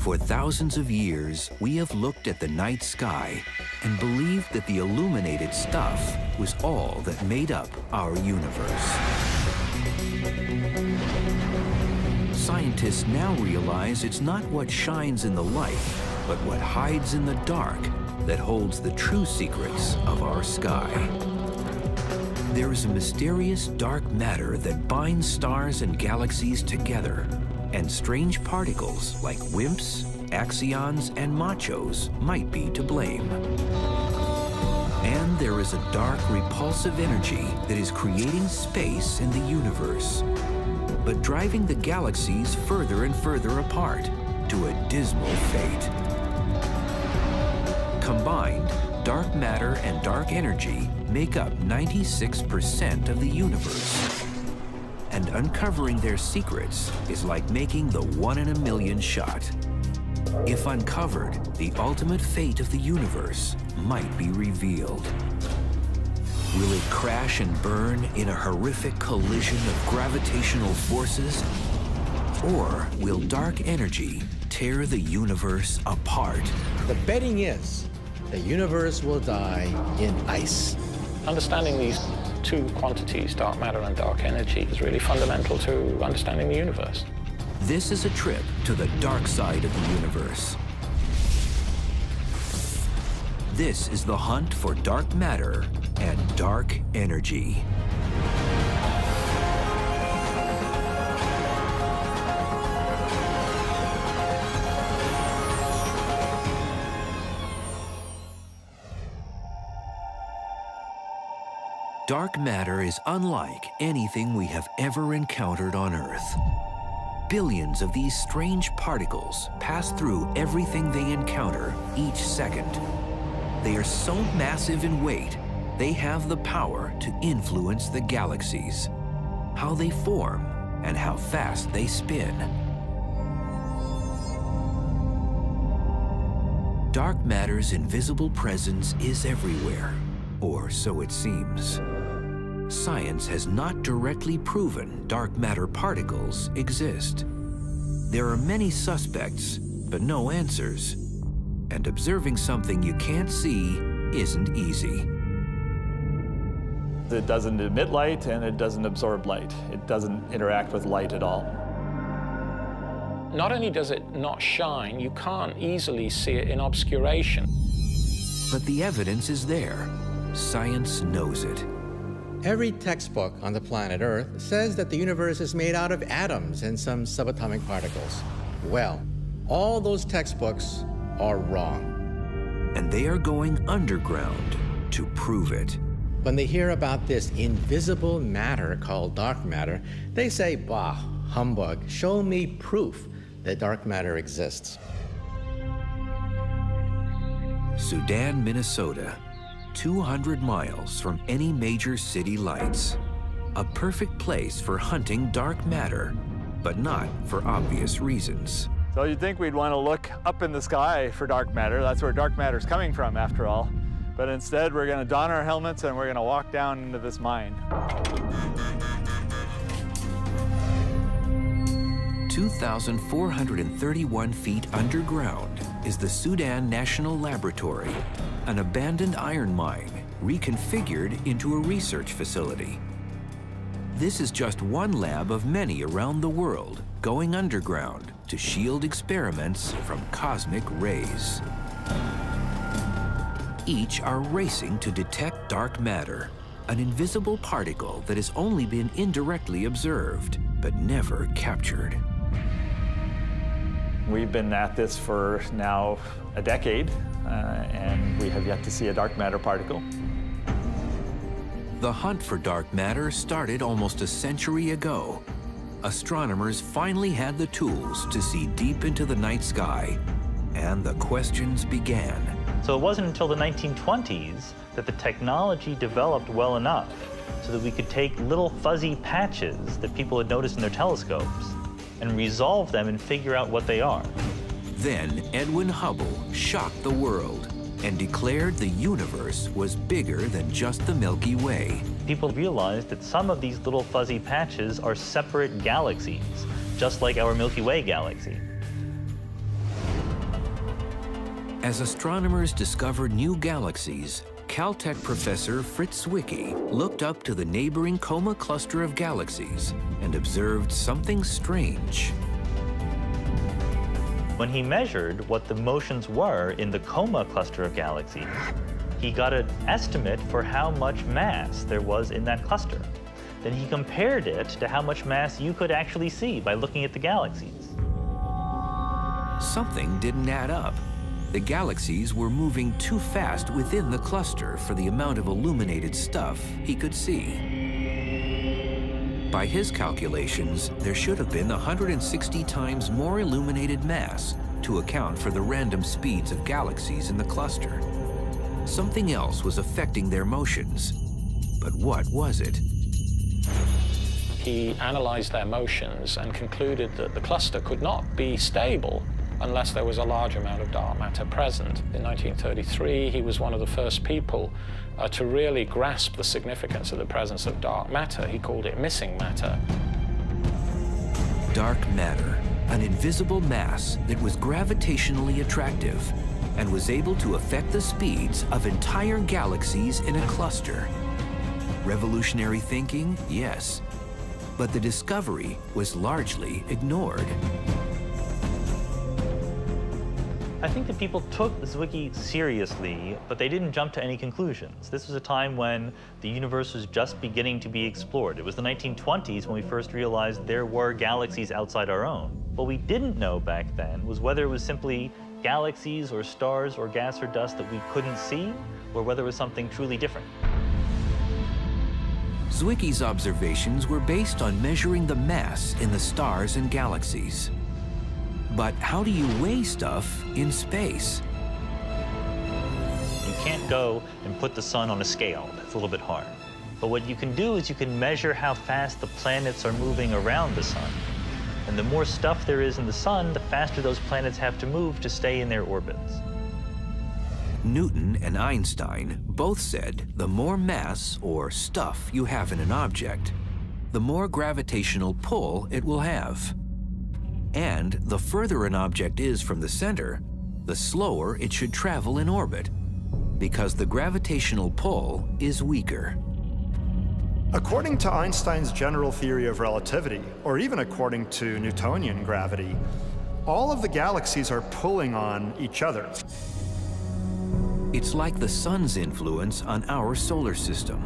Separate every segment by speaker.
Speaker 1: For thousands of years, we have looked at the night sky and believed that the illuminated stuff was all that made up our universe. Scientists now realize it's not what shines in the light, but what hides in the dark that holds the true secrets of our sky. There is a mysterious dark matter that binds stars and galaxies together, and strange particles like WIMPs, axions, and machos might be to blame. And there is a dark, repulsive energy that is creating space in the universe, but driving the galaxies further and further apart to a dismal fate. Combined, dark matter and dark energy make up 96% of the universe. And uncovering their secrets is like making the one-in-a-million shot. If uncovered, the ultimate fate of the universe might be revealed. Will it crash and burn in a horrific collision of gravitational forces? Or will dark energy tear the universe apart?
Speaker 2: The betting is the universe will die in ice.
Speaker 3: Understanding these two quantities, dark matter and dark energy, is really fundamental to understanding the universe.
Speaker 1: This is a trip to the dark side of the universe. This is the hunt for dark matter and dark energy. Dark matter is unlike anything we have ever encountered on Earth. Billions of these strange particles pass through everything they encounter each second. They are so massive in weight, they have the power to influence the galaxies, how they form, and how fast they spin. Dark matter's invisible presence is everywhere, or so it seems. Science has not directly proven dark matter particles exist. There are many suspects, but no answers. And observing something you can't see isn't easy.
Speaker 4: It doesn't emit light and it doesn't absorb light. It doesn't interact with light at all.
Speaker 3: Not only does it not shine, you can't easily see it in obscuration.
Speaker 1: But the evidence is there. Science knows it.
Speaker 2: Every textbook on the planet Earth says that the universe is made out of atoms and some subatomic particles. Well, all those textbooks are wrong.
Speaker 1: And they are going underground to prove it.
Speaker 2: When they hear about this invisible matter called dark matter, they say, bah, humbug, show me proof that dark matter exists.
Speaker 1: Sudan, Minnesota, 200 miles from any major city lights. A perfect place for hunting dark matter, but not for obvious reasons.
Speaker 4: So you'd think we'd want to look up in the sky for dark matter. That's where dark matter's coming from, after all. But instead, we're going to don our helmets and we're going to walk down into this mine.
Speaker 1: 2,431 feet underground is the Sudan National Laboratory, an abandoned iron mine reconfigured into a research facility. This is just one lab of many around the world going underground to shield experiments from cosmic rays. Each are racing to detect dark matter, an invisible particle that has only been indirectly observed, but never captured.
Speaker 4: We've been at this for now a decade, and we have yet to see a dark matter particle.
Speaker 1: The hunt for dark matter started almost a century ago. Astronomers finally had the tools to see deep into the night sky, and the questions began.
Speaker 5: So it wasn't until the 1920s that the technology developed well enough so that we could take little fuzzy patches that people had noticed in their telescopes and resolve them and figure out what they are.
Speaker 1: Then Edwin Hubble shocked the world and declared the universe was bigger than just the Milky Way.
Speaker 5: People realized that some of these little fuzzy patches are separate galaxies, just like our Milky Way galaxy.
Speaker 1: As astronomers discovered new galaxies, Caltech professor Fritz Zwicky looked up to the neighboring Coma cluster of galaxies and observed something strange.
Speaker 5: When he measured what the motions were in the Coma cluster of galaxies, he got an estimate for how much mass there was in that cluster. Then he compared it to how much mass you could actually see by looking at the galaxies.
Speaker 1: Something didn't add up. The galaxies were moving too fast within the cluster for the amount of illuminated stuff he could see. By his calculations, there should have been 160 times more illuminated mass to account for the random speeds of galaxies in the cluster. Something else was affecting their motions. But what was it?
Speaker 3: He analyzed their motions and concluded that the cluster could not be stable unless there was a large amount of dark matter present. In 1933, he was one of the first people to really grasp the significance of the presence of dark matter. He called it missing matter.
Speaker 1: Dark matter, an invisible mass that was gravitationally attractive and was able to affect the speeds of entire galaxies in a cluster. Revolutionary thinking, yes, but the discovery was largely ignored.
Speaker 5: I think that people took Zwicky seriously, but they didn't jump to any conclusions. This was a time when the universe was just beginning to be explored. It was the 1920s when we first realized there were galaxies outside our own. What we didn't know back then was whether it was simply galaxies or stars or gas or dust that we couldn't see, or whether it was something truly different.
Speaker 1: Zwicky's observations were based on measuring the mass in the stars and galaxies. But how do you weigh stuff in space?
Speaker 5: You can't go and put the sun on a scale. That's a little bit hard. But what you can do is you can measure how fast the planets are moving around the sun. And the more stuff there is in the sun, the faster those planets have to move to stay in their orbits.
Speaker 1: Newton and Einstein both said the more mass or stuff you have in an object, the more gravitational pull it will have. And the further an object is from the center, the slower it should travel in orbit, because the gravitational pull is weaker.
Speaker 6: According to Einstein's general theory of relativity, or even according to Newtonian gravity, all of the galaxies are pulling on each other.
Speaker 1: It's like the sun's influence on our solar system.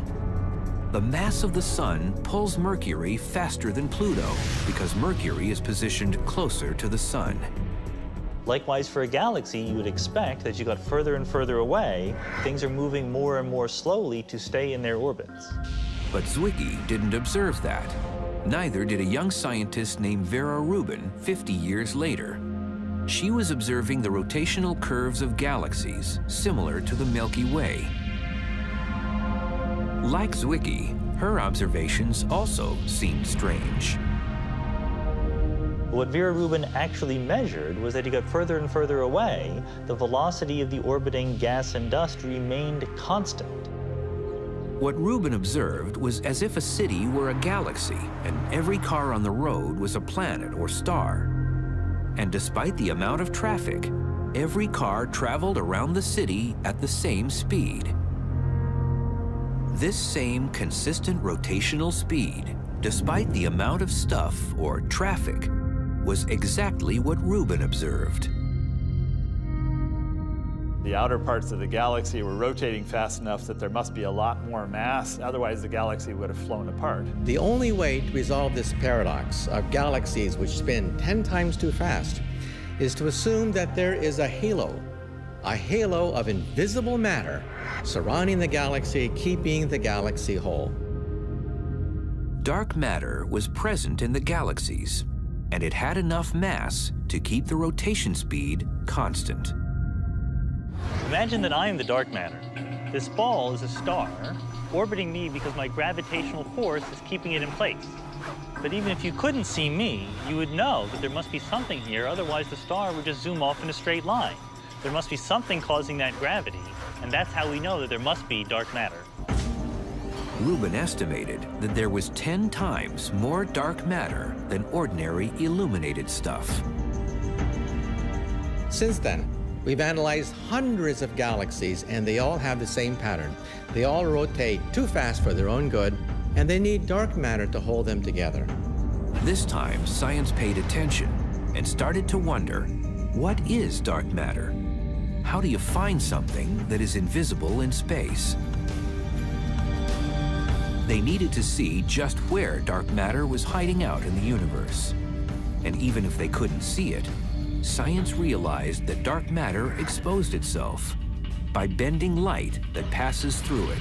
Speaker 1: The mass of the sun pulls Mercury faster than Pluto because Mercury is positioned closer to the sun.
Speaker 5: Likewise, for a galaxy, you would expect that as you got further and further away, things are moving more and more slowly to stay in their orbits.
Speaker 1: But Zwicky didn't observe that. Neither did a young scientist named Vera Rubin 50 years later. She was observing the rotational curves of galaxies, similar to the Milky Way. Like Zwicky, her observations also seemed strange.
Speaker 5: What Vera Rubin actually measured was that as you got further and further away, the velocity of the orbiting gas and dust remained constant.
Speaker 1: What Rubin observed was as if a city were a galaxy and every car on the road was a planet or star. And despite the amount of traffic, every car traveled around the city at the same speed. This same consistent rotational speed, despite the amount of stuff or traffic, was exactly what Rubin observed.
Speaker 4: The outer parts of the galaxy were rotating fast enough that there must be a lot more mass, otherwise the galaxy would have flown apart.
Speaker 2: The only way to resolve this paradox of galaxies which spin 10 times too fast is to assume that there is a halo of invisible matter surrounding the galaxy, keeping the galaxy whole.
Speaker 1: Dark matter was present in the galaxies, and it had enough mass to keep the rotation speed constant.
Speaker 5: Imagine that I am the dark matter. This ball is a star orbiting me because my gravitational force is keeping it in place. But even if you couldn't see me, you would know that there must be something here, otherwise the star would just zoom off in a straight line. There must be something causing that gravity, and that's how we know that there must be dark matter.
Speaker 1: Rubin estimated that there was 10 times more dark matter than ordinary illuminated stuff.
Speaker 2: Since then, We've analyzed hundreds of galaxies, and they all have the same pattern. They all rotate too fast for their own good, and they need dark matter to hold them together.
Speaker 1: This time, science paid attention and started to wonder, what is dark matter? How do you find something that is invisible in space? They needed to see just where dark matter was hiding out in the universe. And even if they couldn't see it, science realized that dark matter exposed itself by bending light that passes through it.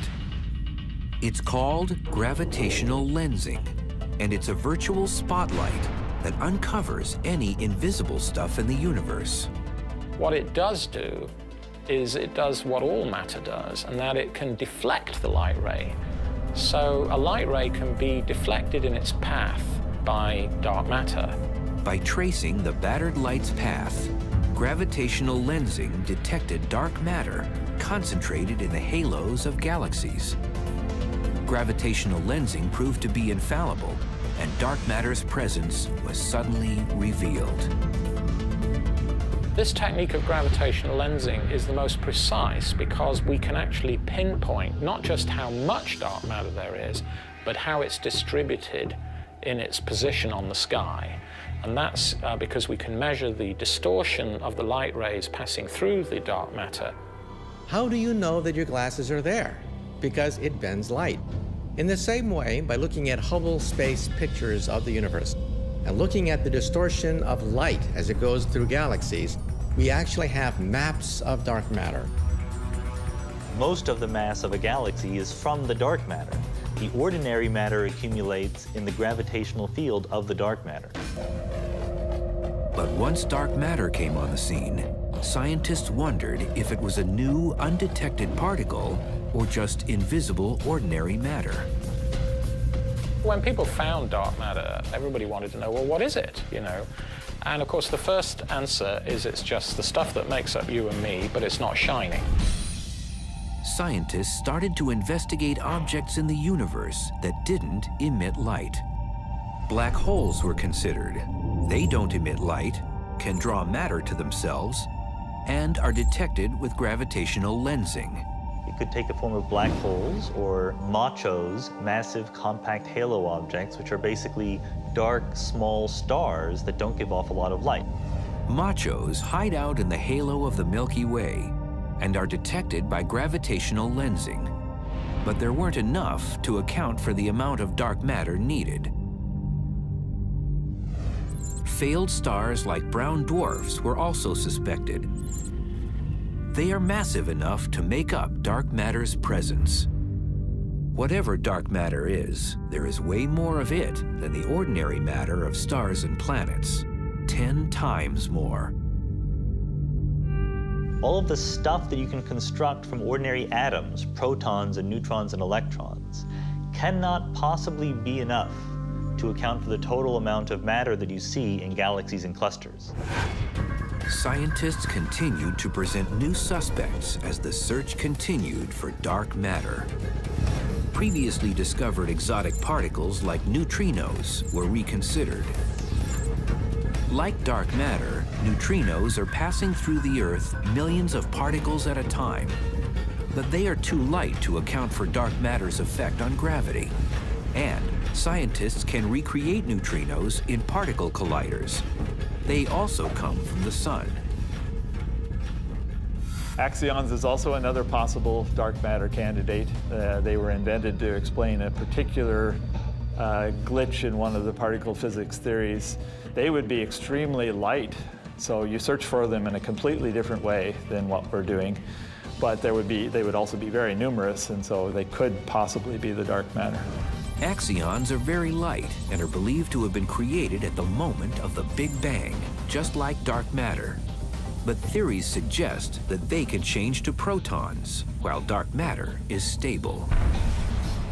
Speaker 1: It's called gravitational lensing, and it's a virtual spotlight that uncovers any invisible stuff in the universe.
Speaker 3: What it does do is it does what all matter does, and that it can deflect the light ray. So a light ray can be deflected in its path by dark matter.
Speaker 1: By tracing the battered light's path, gravitational lensing detected dark matter concentrated in the halos of galaxies. Gravitational lensing proved to be infallible, and dark matter's presence was suddenly revealed.
Speaker 3: This technique of gravitational lensing is the most precise because we can actually pinpoint not just how much dark matter there is, but how it's distributed in its position on the sky. And that's because we can measure the distortion of the light rays passing through the dark matter.
Speaker 2: How do you know that your glasses are there? Because it bends light. In the same way, by looking at Hubble space pictures of the universe and looking at the distortion of light as it goes through galaxies, we actually have maps of dark matter.
Speaker 5: Most of the mass of a galaxy is from the dark matter. The ordinary matter accumulates in the gravitational field of the dark matter.
Speaker 1: But once dark matter came on the scene, scientists wondered if it was a new, undetected particle or just invisible, ordinary matter.
Speaker 3: When people found dark matter, everybody wanted to know, well, what is it, you know? And of course, the first answer is it's just the stuff that makes up you and me, but it's not shining.
Speaker 1: Scientists started to investigate objects in the universe that didn't emit light. Black holes were considered. They don't emit light, can draw matter to themselves, and are detected with gravitational lensing.
Speaker 5: It could take the form of black holes or machos, massive compact halo objects, which are basically dark, small stars that don't give off a lot of light.
Speaker 1: Machos hide out in the halo of the Milky Way and are detected by gravitational lensing. But there weren't enough to account for the amount of dark matter needed. Failed stars like brown dwarfs were also suspected. They are massive enough to make up dark matter's presence. Whatever dark matter is, there is way more of it than the ordinary matter of stars and planets. 10 times more.
Speaker 5: All of the stuff that you can construct from ordinary atoms, protons and neutrons and electrons, cannot possibly be enough to account for the total amount of matter that you see in galaxies and clusters.
Speaker 1: Scientists continued to present new suspects as the search continued for dark matter. Previously discovered exotic particles like neutrinos were reconsidered. Like dark matter, neutrinos are passing through the Earth millions of particles at a time. But they are too light to account for dark matter's effect on gravity. And scientists can recreate neutrinos in particle colliders. They also come from the sun.
Speaker 4: Axions is also another possible dark matter candidate. They were invented to explain a particular glitch in one of the particle physics theories. They would be extremely light, so you search for them in a completely different way than what we're doing. But they would also be very numerous, and so they could possibly be the dark matter.
Speaker 1: Axions are very light and are believed to have been created at the moment of the Big Bang, just like dark matter. But theories suggest that they can change to protons, while dark matter is stable.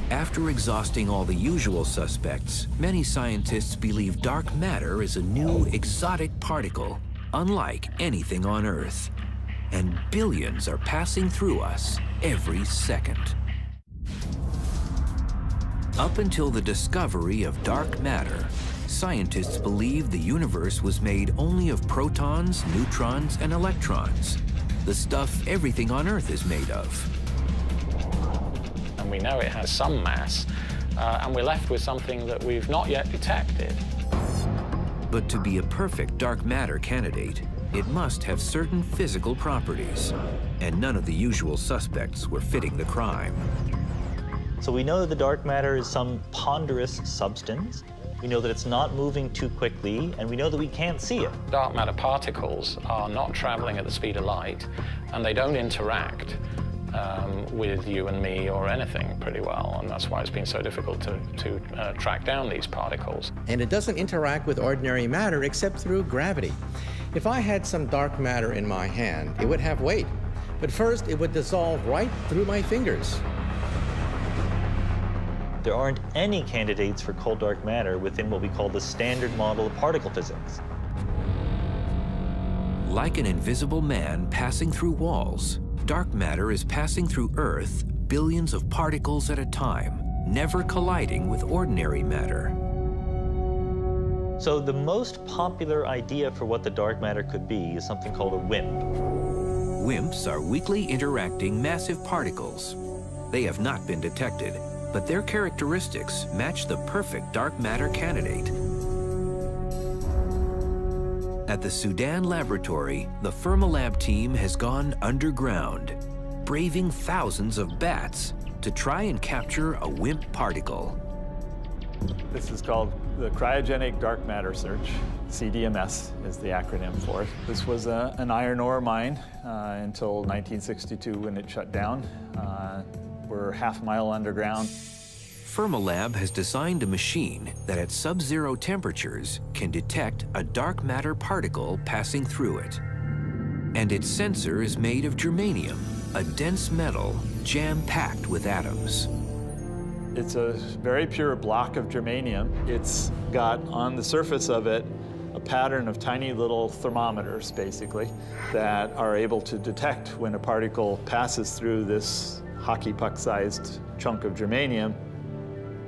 Speaker 1: After exhausting all the usual suspects, many scientists believe dark matter is a new exotic particle, unlike anything on Earth. And billions are passing through us every second. Up until the discovery of dark matter, scientists believed the universe was made only of protons, neutrons, and electrons. the stuff everything on Earth is made of.
Speaker 3: And we know it has some mass, and we're left with something that we've not yet detected.
Speaker 1: But to be a perfect dark matter candidate, it must have certain physical properties, and none of the usual suspects were fitting the crime.
Speaker 5: So we know that the dark matter is some ponderous substance. We know that it's not moving too quickly, and we know that we can't see it.
Speaker 3: Dark matter particles are not traveling at the speed of light, and they don't interact with you and me or anything pretty well, and that's why it's been so difficult to track down these particles.
Speaker 2: And it doesn't interact with ordinary matter except through gravity. If I had some dark matter in my hand, it would have weight, but first it would dissolve right through my fingers.
Speaker 5: There aren't any candidates for cold dark matter within what we call the standard model of particle physics.
Speaker 1: Like an invisible man passing through walls, dark matter is passing through Earth billions of particles at a time, never colliding with ordinary matter.
Speaker 5: So the most popular idea for what the dark matter could be is something called a WIMP.
Speaker 1: WIMPs are weakly interacting massive particles. They have not been detected, but their characteristics match the perfect dark matter candidate. At the Sudan laboratory, the Fermilab team has gone underground, braving thousands of bats to try and capture a WIMP particle.
Speaker 4: This is called the Cryogenic Dark Matter Search. CDMS is the acronym for it. This was an iron ore mine until 1962 when it shut down. We're half a mile underground.
Speaker 1: Fermilab has designed a machine that at sub-zero temperatures can detect a dark matter particle passing through it. And its sensor is made of germanium, a dense metal jam-packed with atoms.
Speaker 4: It's a very pure block of germanium. It's got on the surface of it a pattern of tiny little thermometers, basically, that are able to detect when a particle passes through this hockey puck-sized chunk of germanium.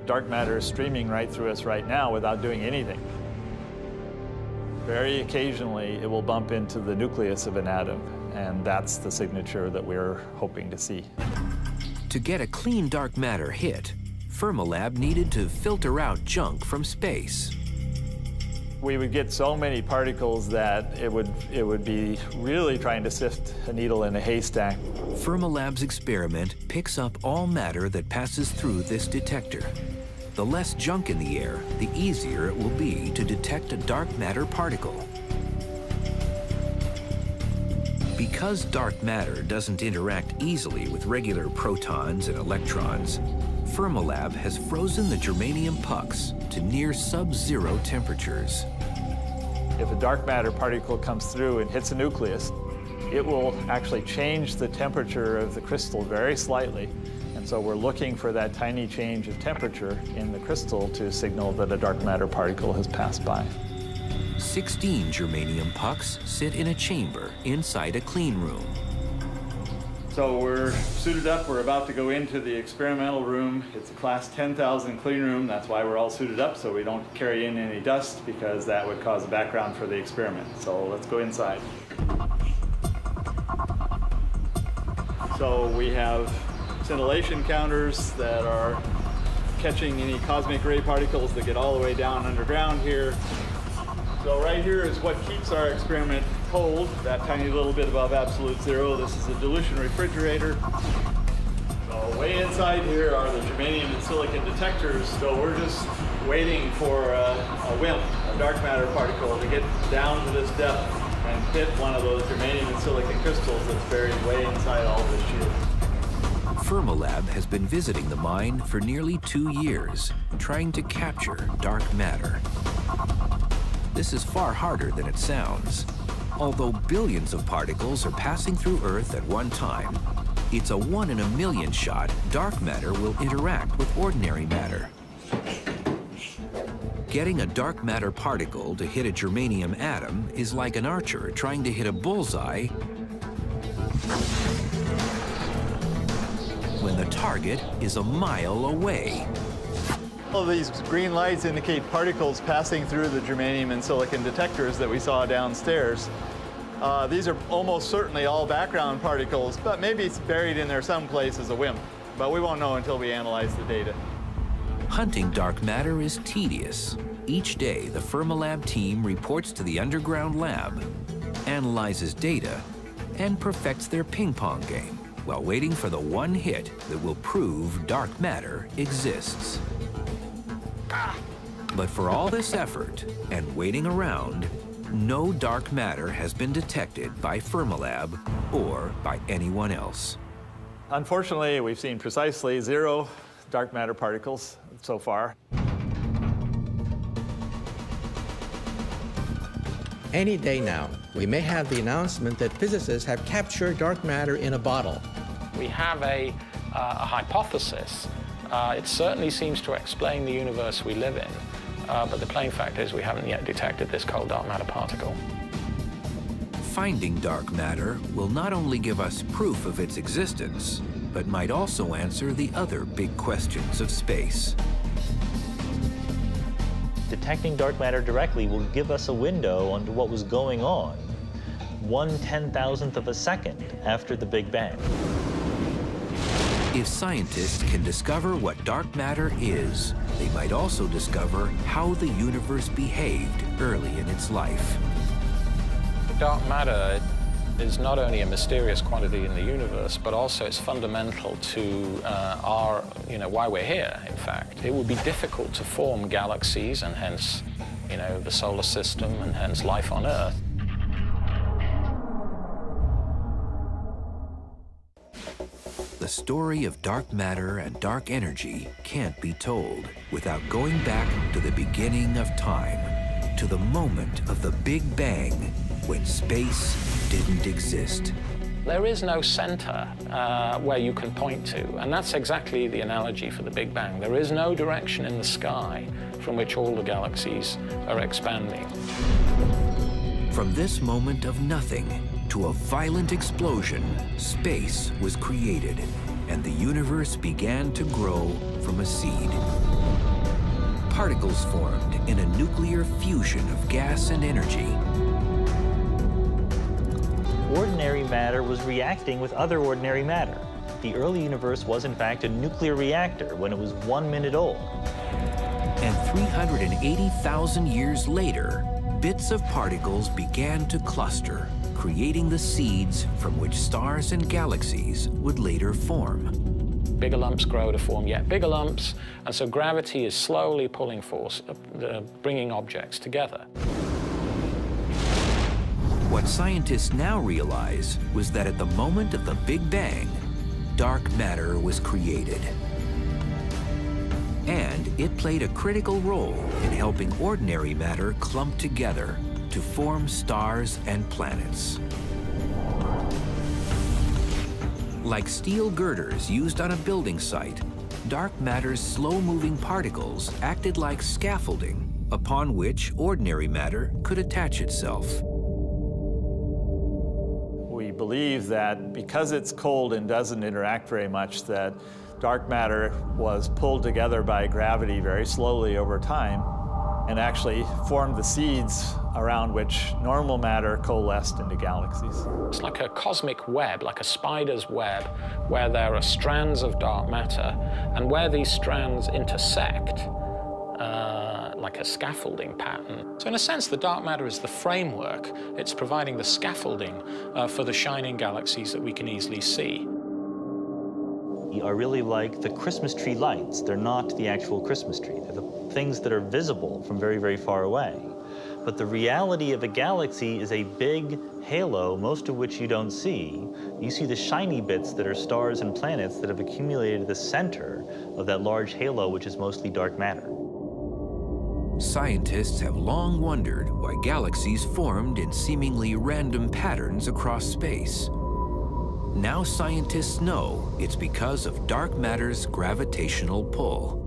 Speaker 4: Dark matter is streaming right through us right now without doing anything. Very occasionally, it will bump into the nucleus of an atom, and that's the signature that we're hoping to see.
Speaker 1: To get a clean dark matter hit, Fermilab needed to filter out junk from space.
Speaker 4: We would get so many particles that it would be really trying to sift a needle in a haystack.
Speaker 1: Fermilab's experiment picks up all matter that passes through this detector. The less junk in the air, the easier it will be to detect a dark matter particle. Because dark matter doesn't interact easily with regular protons and electrons, Fermilab has frozen the germanium pucks to near sub-zero temperatures.
Speaker 4: If a dark matter particle comes through and hits a nucleus, it will actually change the temperature of the crystal very slightly. And so we're looking for that tiny change of temperature in the crystal to signal that a dark matter particle has passed by.
Speaker 1: 16 germanium pucks sit in a chamber inside a clean room.
Speaker 4: So we're suited up, we're about to go into the experimental room. It's a class 10,000 clean room. That's why we're all suited up, so we don't carry in any dust, because that would cause a background for the experiment. So let's go inside. So we have scintillation counters that are catching any cosmic ray particles that get all the way down underground here. So right here is what keeps our experiment cold, that tiny little bit above absolute zero. This is a dilution refrigerator. So way inside here are the germanium and silicon detectors. So we're just waiting for a WIMP, a dark matter particle, to get down to this depth and hit one of those germanium and silicon crystals that's buried way inside all this shield.
Speaker 1: Fermilab has been visiting the mine for nearly 2 years, trying to capture dark matter. This is far harder than it sounds. Although billions of particles are passing through Earth at one time, it's a 1 in a million shot dark matter will interact with ordinary matter. Getting a dark matter particle to hit a germanium atom is like an archer trying to hit a bullseye when the target is a mile away.
Speaker 4: All of these green lights indicate particles passing through the germanium and silicon detectors that we saw downstairs. These are almost certainly all background particles, but maybe it's buried in there someplace as a WIMP. But we won't know until we analyze the data.
Speaker 1: Hunting dark matter is tedious. Each day, the Fermilab team reports to the underground lab, analyzes data, and perfects their ping-pong game while waiting for the one hit that will prove dark matter exists. But for all this effort and waiting around, no dark matter has been detected by Fermilab or by anyone else.
Speaker 4: Unfortunately, we've seen precisely 0 dark matter particles so far.
Speaker 2: Any day now, we may have the announcement that physicists have captured dark matter in a bottle.
Speaker 3: We have a hypothesis. It certainly seems to explain the universe we live in, but the plain fact is we haven't yet detected this cold dark matter particle.
Speaker 1: Finding dark matter will not only give us proof of its existence, but might also answer the other big questions of space.
Speaker 5: Detecting dark matter directly will give us a window onto what was going on 1/10,000th of a second after the Big Bang.
Speaker 1: If scientists can discover what dark matter is, they might also discover how the universe behaved early in its life.
Speaker 3: Dark matter is not only a mysterious quantity in the universe, but also it's fundamental to why we're here, in fact. It would be difficult to form galaxies and hence, the solar system and hence life on Earth.
Speaker 1: The story of dark matter and dark energy can't be told without going back to the beginning of time, to the moment of the Big Bang, when space didn't exist.
Speaker 3: There is no center where you can point to, and that's exactly the analogy for the Big Bang. There is no direction in the sky from which all the galaxies are expanding.
Speaker 1: From this moment of nothing to a violent explosion, space was created, and the universe began to grow from a seed. Particles formed in a nuclear fusion of gas and energy.
Speaker 5: Ordinary matter was reacting with other ordinary matter. The early universe was, in fact, a nuclear reactor when it was 1 minute old.
Speaker 1: And 380,000 years later, bits of particles began to cluster, creating the seeds from which stars and galaxies would later form.
Speaker 3: Bigger lumps grow to form yet bigger lumps, and so gravity is slowly pulling force, bringing objects together.
Speaker 1: What scientists now realize was that at the moment of the Big Bang, dark matter was created. And it played a critical role in helping ordinary matter clump together to form stars and planets. Like steel girders used on a building site, dark matter's slow-moving particles acted like scaffolding upon which ordinary matter could attach itself.
Speaker 4: We believe that because it's cold and doesn't interact very much, that dark matter was pulled together by gravity very slowly over time and actually formed the seeds around which normal matter coalesced into galaxies.
Speaker 3: It's like a cosmic web, like a spider's web, where there are strands of dark matter, and where these strands intersect, like a scaffolding pattern. So in a sense, the dark matter is the framework. It's providing the scaffolding for the shining galaxies that we can easily see.
Speaker 5: Are really like the Christmas tree lights. They're not the actual Christmas tree. They're the things that are visible from very, very far away. But the reality of a galaxy is a big halo, most of which you don't see. You see the shiny bits that are stars and planets that have accumulated at the center of that large halo, which is mostly dark matter.
Speaker 1: Scientists have long wondered why galaxies formed in seemingly random patterns across space. Now scientists know it's because of dark matter's gravitational pull.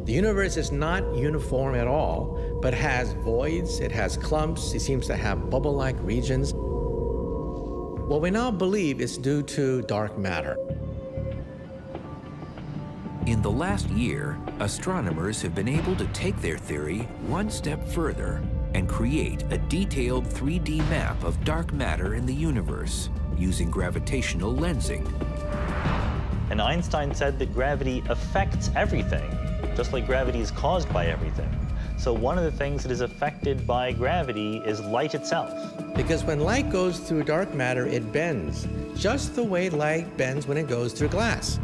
Speaker 2: The universe is not uniform at all, but has voids, it has clumps, it seems to have bubble-like regions. What we now believe is due to dark matter.
Speaker 1: In the last year, astronomers have been able to take their theory one step further and create a detailed 3D map of dark matter in the universe using gravitational lensing.
Speaker 5: And Einstein said that gravity affects everything, just like gravity is caused by everything. So one of the things that is affected by gravity is light itself.
Speaker 2: Because when light goes through dark matter, it bends, just the way light bends when it goes through glass.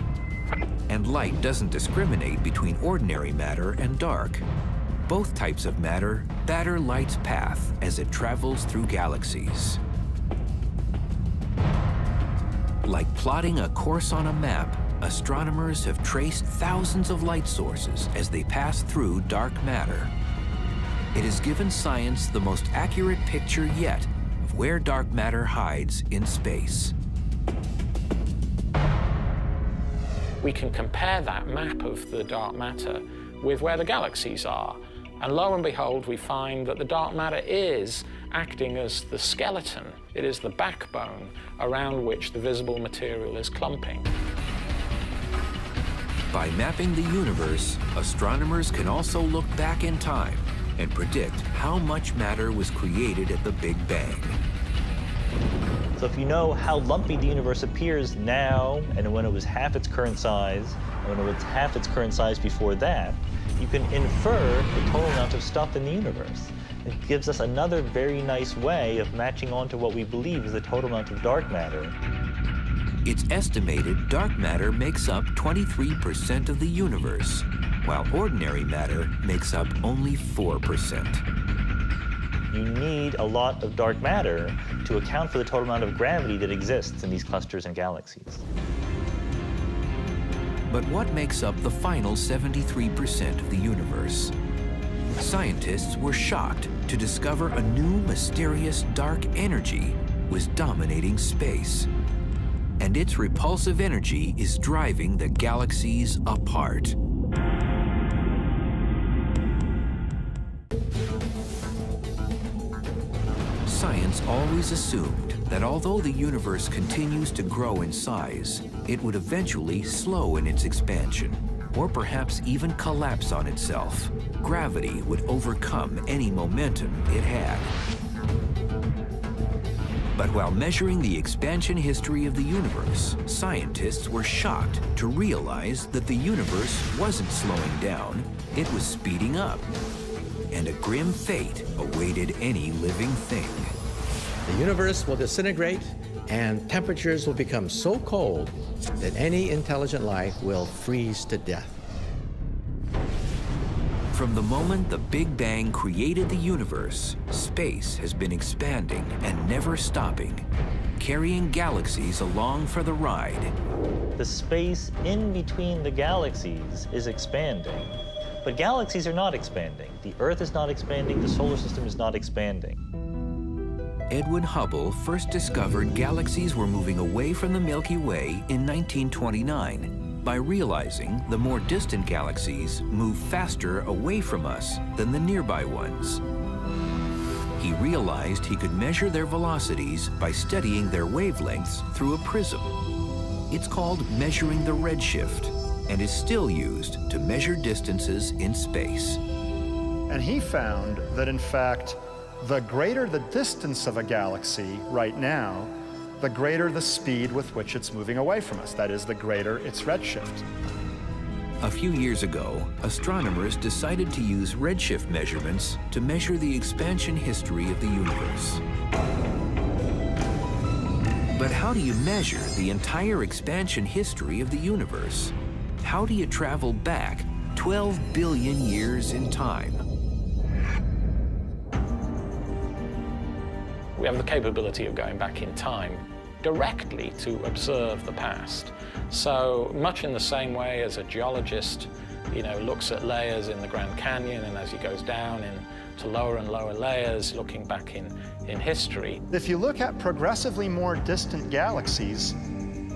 Speaker 1: And light doesn't discriminate between ordinary matter and dark. Both types of matter batter light's path as it travels through galaxies. Like plotting a course on a map, astronomers have traced thousands of light sources as they pass through dark matter. It has given science the most accurate picture yet of where dark matter hides in space.
Speaker 3: We can compare that map of the dark matter with where the galaxies are. And lo and behold, we find that the dark matter is acting as the skeleton. It is the backbone around which the visible material is clumping.
Speaker 1: By mapping the universe, astronomers can also look back in time and predict how much matter was created at the Big Bang.
Speaker 5: So if you know how lumpy the universe appears now, and when it was half its current size, and when it was half its current size before that, you can infer the total amount of stuff in the universe. It gives us another very nice way of matching on to what we believe is the total amount of dark matter.
Speaker 1: It's estimated dark matter makes up 23% of the universe, while ordinary matter makes up only 4%.
Speaker 5: You need a lot of dark matter to account for the total amount of gravity that exists in these clusters and galaxies.
Speaker 1: But what makes up the final 73% of the universe? Scientists were shocked to discover a new mysterious dark energy was dominating space. And its repulsive energy is driving the galaxies apart. Science always assumed that although the universe continues to grow in size, it would eventually slow in its expansion, or perhaps even collapse on itself. Gravity would overcome any momentum it had. But while measuring the expansion history of the universe, scientists were shocked to realize that the universe wasn't slowing down, it was speeding up. And a grim fate awaited any living thing.
Speaker 2: The universe will disintegrate, and temperatures will become so cold that any intelligent life will freeze to death.
Speaker 1: From the moment the Big Bang created the universe, space has been expanding and never stopping, carrying galaxies along for the ride.
Speaker 5: The space in between the galaxies is expanding, but galaxies are not expanding. The Earth is not expanding, the solar system is not expanding.
Speaker 1: Edwin Hubble first discovered galaxies were moving away from the Milky Way in 1929. By realizing the more distant galaxies move faster away from us than the nearby ones. He realized he could measure their velocities by studying their wavelengths through a prism. It's called measuring the redshift and is still used to measure distances in space.
Speaker 6: And he found that, in fact, the greater the distance of a galaxy right now, the greater the speed with which it's moving away from us. That is, the greater its redshift.
Speaker 1: A few years ago, astronomers decided to use redshift measurements to measure the expansion history of the universe. But how do you measure the entire expansion history of the universe? How do you travel back 12 billion years in time?
Speaker 3: We have the capability of going back in time directly to observe the past. So much in the same way as a geologist, looks at layers in the Grand Canyon, and as he goes down into lower and lower layers, looking back in history.
Speaker 6: If you look at progressively more distant galaxies,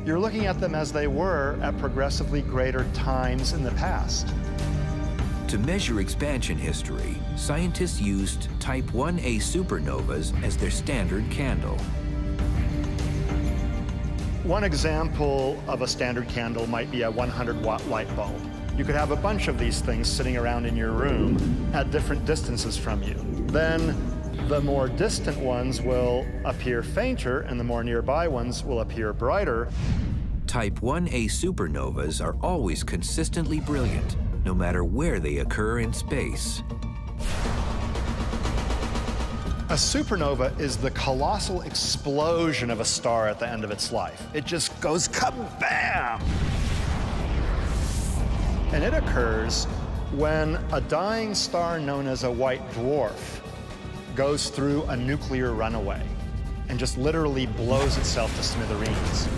Speaker 6: you're looking at them as they were at progressively greater times in the past.
Speaker 1: To measure expansion history, scientists used Type 1a supernovas as their standard candle.
Speaker 6: One example of a standard candle might be a 100-watt light bulb. You could have a bunch of these things sitting around in your room at different distances from you. then the more distant ones will appear fainter and the more nearby ones will appear brighter.
Speaker 1: Type 1a supernovas are always consistently brilliant, no matter where they occur in space.
Speaker 6: A supernova is the colossal explosion of a star at the end of its life. It just goes kabam! And it occurs when a dying star known as a white dwarf goes through a nuclear runaway and just literally blows itself to smithereens.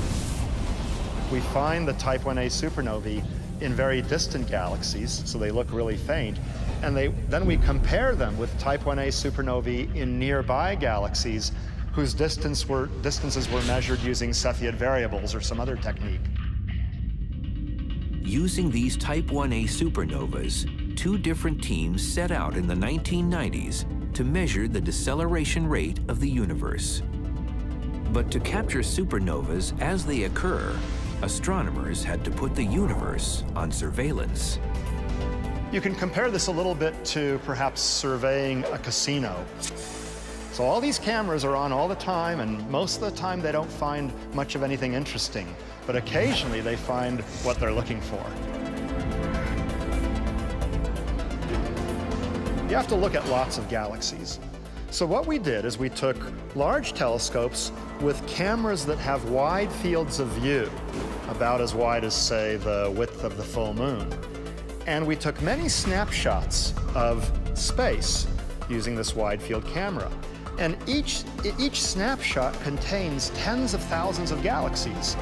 Speaker 6: We find the Type 1a supernovae in very distant galaxies, so they look really faint, and then we compare them with Type 1a supernovae in nearby galaxies whose distances were measured using Cepheid variables or some other technique.
Speaker 1: Using these Type 1a supernovas, two different teams set out in the 1990s to measure the deceleration rate of the universe. But to capture supernovas as they occur, astronomers had to put the universe on surveillance.
Speaker 6: You can compare this a little bit to perhaps surveying a casino. So all these cameras are on all the time, and most of the time they don't find much of anything interesting, but occasionally they find what they're looking for. You have to look at lots of galaxies. So what we did is we took large telescopes with cameras that have wide fields of view, about as wide as, say, the width of the full moon. And we took many snapshots of space using this wide field camera. And each snapshot contains tens of thousands of galaxies.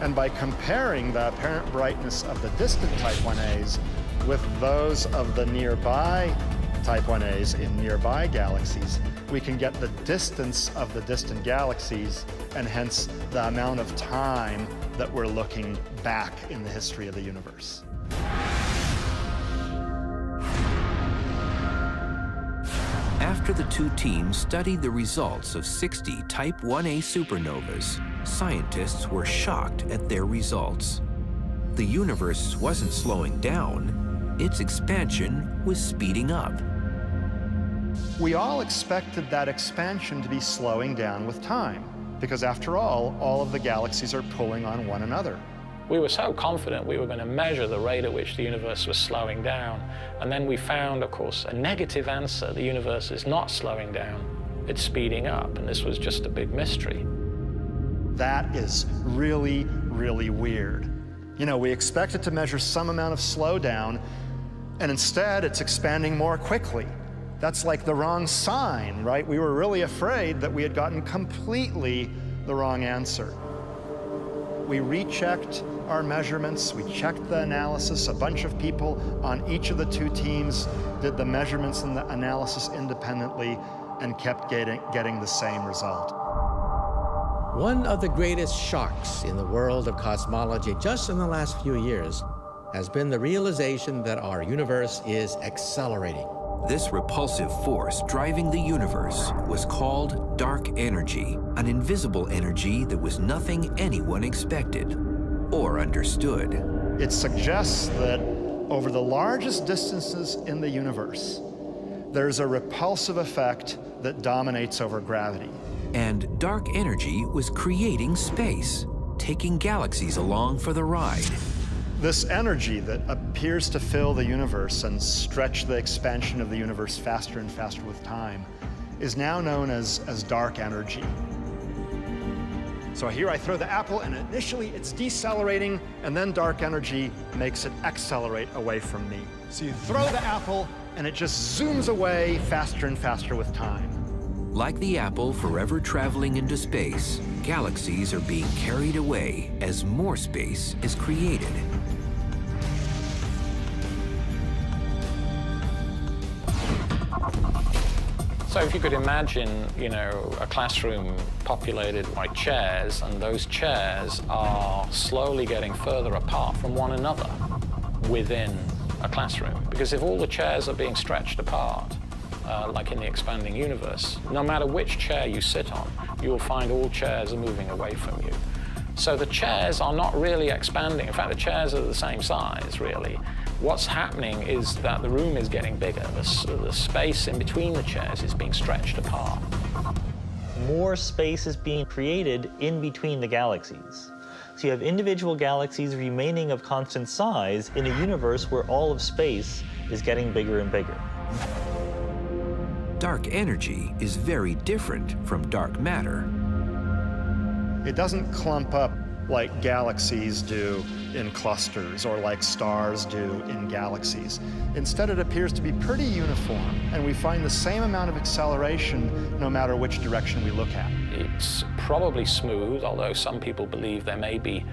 Speaker 6: And by comparing the apparent brightness of the distant Type 1as with those of the nearby Type 1as in nearby galaxies, we can get the distance of the distant galaxies and hence the amount of time that we're looking back in the history of the universe.
Speaker 1: After the two teams studied the results of 60 Type 1a supernovas, scientists were shocked at their results. The universe wasn't slowing down, its expansion was speeding up.
Speaker 6: We all expected that expansion to be slowing down with time, because after all of the galaxies are pulling on one another.
Speaker 3: We were so confident we were going to measure the rate at which the universe was slowing down, and then we found, of course, a negative answer. The universe is not slowing down, it's speeding up, and this was just a big mystery.
Speaker 6: That is really, really weird. You know, we expected to measure some amount of slowdown, and instead it's expanding more quickly. That's like the wrong sign, right? We were really afraid that we had gotten completely the wrong answer. We rechecked our measurements, we checked the analysis. A bunch of people on each of the two teams did the measurements and the analysis independently and kept getting the same result.
Speaker 2: One of the greatest shocks in the world of cosmology just in the last few years has been the realization that our universe is accelerating.
Speaker 1: This repulsive force driving the universe was called dark energy, an invisible energy that was nothing anyone expected or understood.
Speaker 6: It suggests that over the largest distances in the universe, there's a repulsive effect that dominates over gravity.
Speaker 1: And dark energy was creating space, taking galaxies along for the ride.
Speaker 6: This energy that appears to fill the universe and stretch the expansion of the universe faster and faster with time is now known as dark energy. So here I throw the apple, and initially it's decelerating, and then dark energy makes it accelerate away from me. So you throw the apple, and it just zooms away faster and faster with time.
Speaker 1: Like the apple forever traveling into space, galaxies are being carried away as more space is created.
Speaker 3: So if you could imagine, a classroom populated by chairs, and those chairs are slowly getting further apart from one another within a classroom. Because if all the chairs are being stretched apart, like in the expanding universe, no matter which chair you sit on, you will find all chairs are moving away from you. So the chairs are not really expanding. In fact, the chairs are the same size, really. What's happening is that the room is getting bigger. The space in between the chairs is being stretched apart.
Speaker 5: More space is being created in between the galaxies. So you have individual galaxies remaining of constant size in a universe where all of space is getting bigger and bigger.
Speaker 1: Dark energy is very different from dark matter.
Speaker 6: It doesn't clump up like galaxies do in clusters or like stars do in galaxies. Instead, it appears to be pretty uniform, and we find the same amount of acceleration no matter which direction we look at.
Speaker 3: It's probably smooth, although some people believe there may be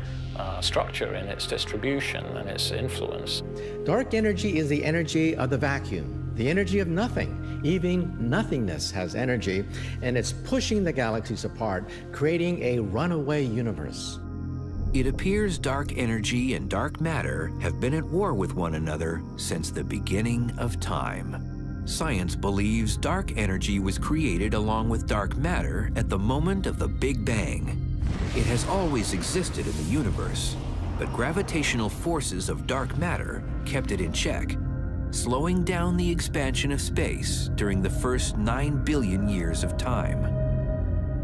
Speaker 3: structure in its distribution and its influence.
Speaker 2: Dark energy is the energy of the vacuum, the energy of nothing. Even nothingness has energy, and it's pushing the galaxies apart, creating a runaway universe.
Speaker 1: It appears dark energy and dark matter have been at war with one another since the beginning of time. Science believes dark energy was created along with dark matter at the moment of the Big Bang. It has always existed in the universe, but gravitational forces of dark matter kept it in check, slowing down the expansion of space during the first 9 billion years of time.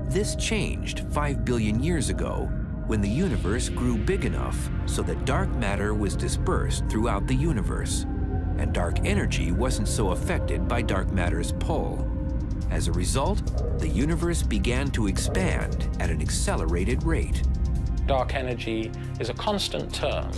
Speaker 1: This changed 5 billion years ago when the universe grew big enough so that dark matter was dispersed throughout the universe, and dark energy wasn't so affected by dark matter's pull. As a result, the universe began to expand at an accelerated rate.
Speaker 3: Dark energy is a constant term.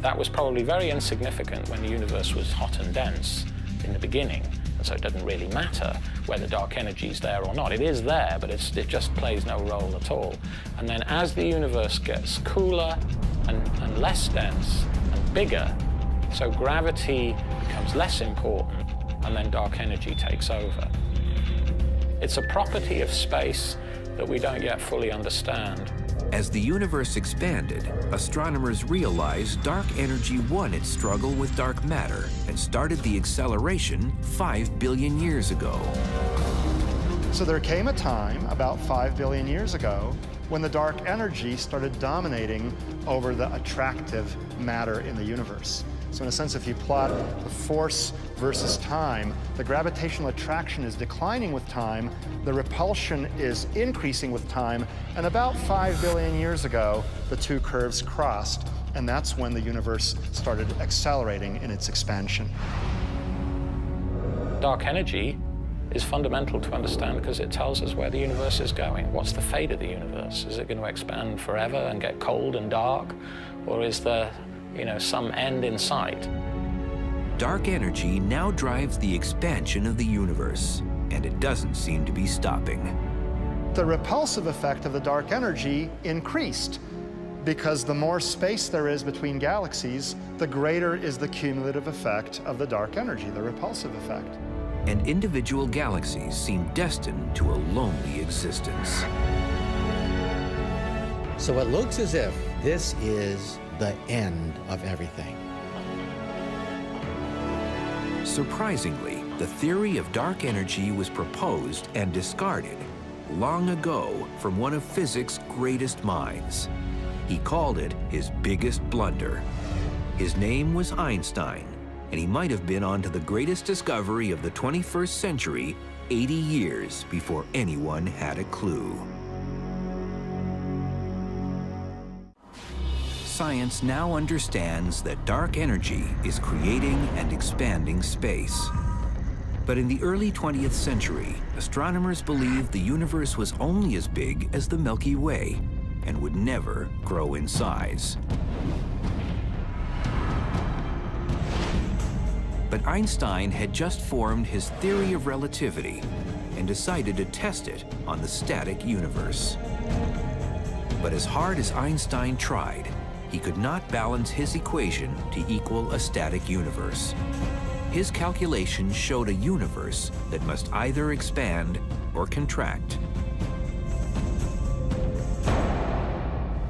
Speaker 3: That was probably very insignificant when the universe was hot and dense in the beginning, and so it doesn't really matter whether dark energy is there or not. It is there, but it just plays no role at all. And then as the universe gets cooler and less dense and bigger, so gravity becomes less important, and then dark energy takes over. It's a property of space that we don't yet fully understand.
Speaker 1: As the universe expanded, astronomers realized dark energy won its struggle with dark matter and started the acceleration 5 billion years ago.
Speaker 6: So there came a time, about 5 billion years ago, when the dark energy started dominating over the attractive matter in the universe. So in a sense, if you plot the force versus time, the gravitational attraction is declining with time, the repulsion is increasing with time, and about 5 billion years ago, the two curves crossed, and that's when the universe started accelerating in its expansion.
Speaker 3: Dark energy is fundamental to understand because it tells us where the universe is going. What's the fate of the universe? Is it going to expand forever and get cold and dark? Or is there, some end in sight?
Speaker 1: Dark energy now drives the expansion of the universe, and it doesn't seem to be stopping.
Speaker 6: The repulsive effect of the dark energy increased because the more space there is between galaxies, the greater is the cumulative effect of the dark energy, the repulsive effect.
Speaker 1: And individual galaxies seem destined to a lonely existence.
Speaker 2: So it looks as if this is the end of everything.
Speaker 1: Surprisingly, the theory of dark energy was proposed and discarded long ago from one of physics' greatest minds. He called it his biggest blunder. His name was Einstein, and he might have been onto the greatest discovery of the 21st century 80 years before anyone had a clue. Science now understands that dark energy is creating and expanding space. But in the early 20th century, astronomers believed the universe was only as big as the Milky Way and would never grow in size. But Einstein had just formed his theory of relativity and decided to test it on the static universe. But as hard as Einstein tried, he could not balance his equation to equal a static universe. His calculations showed a universe that must either expand or contract.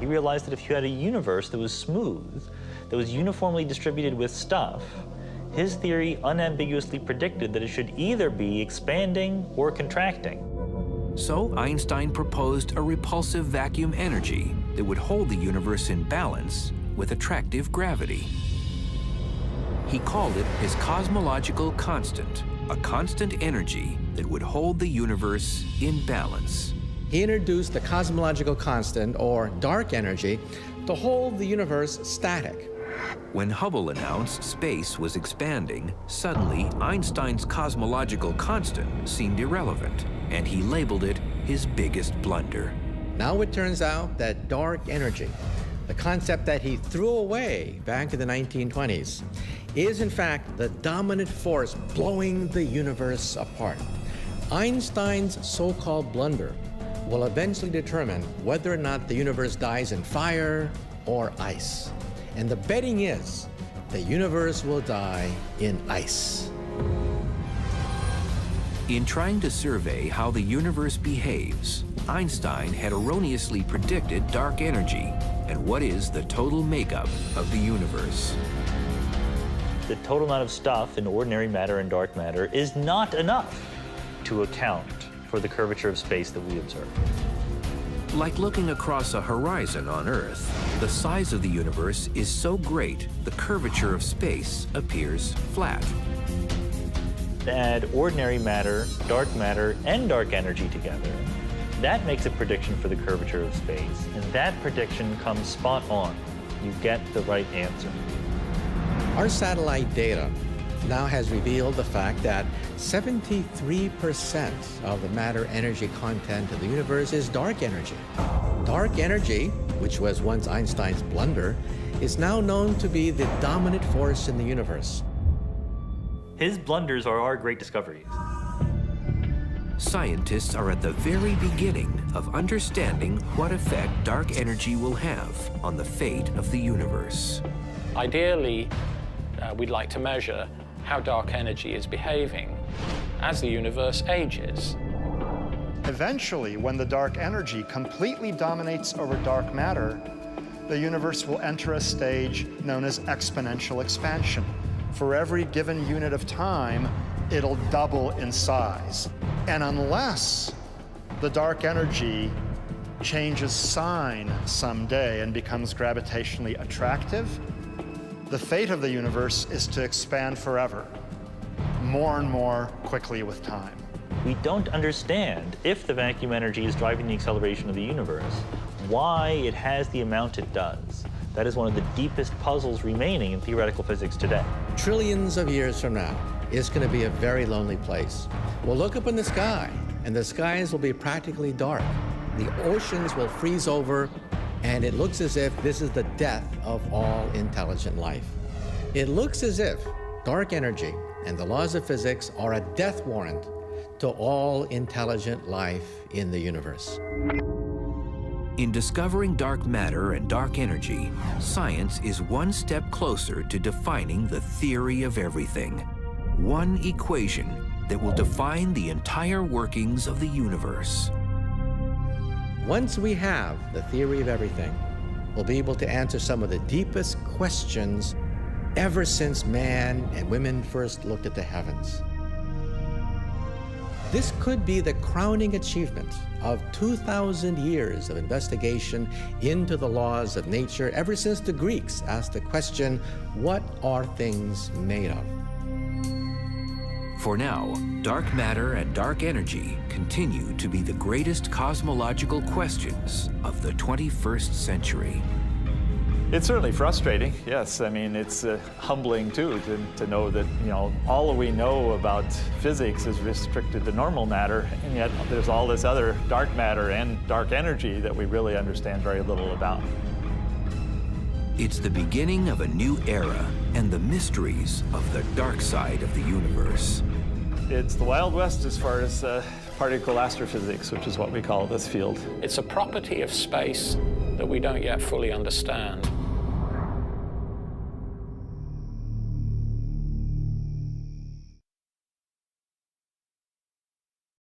Speaker 5: He realized that if you had a universe that was smooth, that was uniformly distributed with stuff, his theory unambiguously predicted that it should either be expanding or contracting.
Speaker 1: So Einstein proposed a repulsive vacuum energy that would hold the universe in balance with attractive gravity. He called it his cosmological constant, a constant energy that would hold the universe in balance.
Speaker 2: He introduced the cosmological constant, or dark energy, to hold the universe static.
Speaker 1: When Hubble announced space was expanding, suddenly Einstein's cosmological constant seemed irrelevant, and he labeled it his biggest blunder.
Speaker 2: Now it turns out that dark energy, the concept that he threw away back in the 1920s, is in fact the dominant force blowing the universe apart. Einstein's so-called blunder will eventually determine whether or not the universe dies in fire or ice. And the betting is the universe will die in ice.
Speaker 1: In trying to survey how the universe behaves, Einstein had erroneously predicted dark energy and what is the total makeup of the universe.
Speaker 5: The total amount of stuff in ordinary matter and dark matter is not enough to account for the curvature of space that we observe.
Speaker 1: Like looking across a horizon on Earth, the size of the universe is so great the curvature of space appears flat.
Speaker 5: Add ordinary matter, and dark energy together. That makes a prediction for the curvature of space, and that prediction comes spot on. You get the right answer.
Speaker 2: Our satellite data now has revealed the fact that 73% of the matter-energy content of the universe is dark energy. Dark energy, which was once Einstein's blunder, is now known to be the dominant force in the universe.
Speaker 5: His blunders are our great discoveries.
Speaker 1: Scientists are at the very beginning of understanding what effect dark energy will have on the fate of the universe.
Speaker 3: Ideally, we'd like to measure how dark energy is behaving as the universe ages.
Speaker 6: Eventually, when the dark energy completely dominates over dark matter, the universe will enter a stage known as exponential expansion. For every given unit of time, it'll double in size. And unless the dark energy changes sign someday and becomes gravitationally attractive, the fate of the universe is to expand forever, more and more quickly with time.
Speaker 5: We don't understand, if the vacuum energy is driving the acceleration of the universe, why it has the amount it does. That is one of the deepest puzzles remaining in theoretical physics today.
Speaker 2: Trillions of years from now, it's going to be a very lonely place. We'll look up in the sky, and the skies will be practically dark. The oceans will freeze over, and it looks as if this is the death of all intelligent life. It looks as if dark energy and the laws of physics are a death warrant to all intelligent life in the universe.
Speaker 1: In discovering dark matter and dark energy, science is one step closer to defining the theory of everything. One equation that will define the entire workings of the universe.
Speaker 2: Once we have the theory of everything, we'll be able to answer some of the deepest questions ever since man and women first looked at the heavens. This could be the crowning achievement of 2,000 years of investigation into the laws of nature ever since the Greeks asked the question, what are things made of?
Speaker 1: For now, dark matter and dark energy continue to be the greatest cosmological questions of the 21st century.
Speaker 4: It's certainly frustrating, yes. I mean, it's humbling, too, to know that, all we know about physics is restricted to normal matter, and yet there's all this other dark matter and dark energy that we really understand very little about.
Speaker 1: It's the beginning of a new era and the mysteries of the dark side of the universe.
Speaker 4: It's the Wild West as far as particle astrophysics, which is what we call this field.
Speaker 3: It's a property of space that we don't yet fully understand.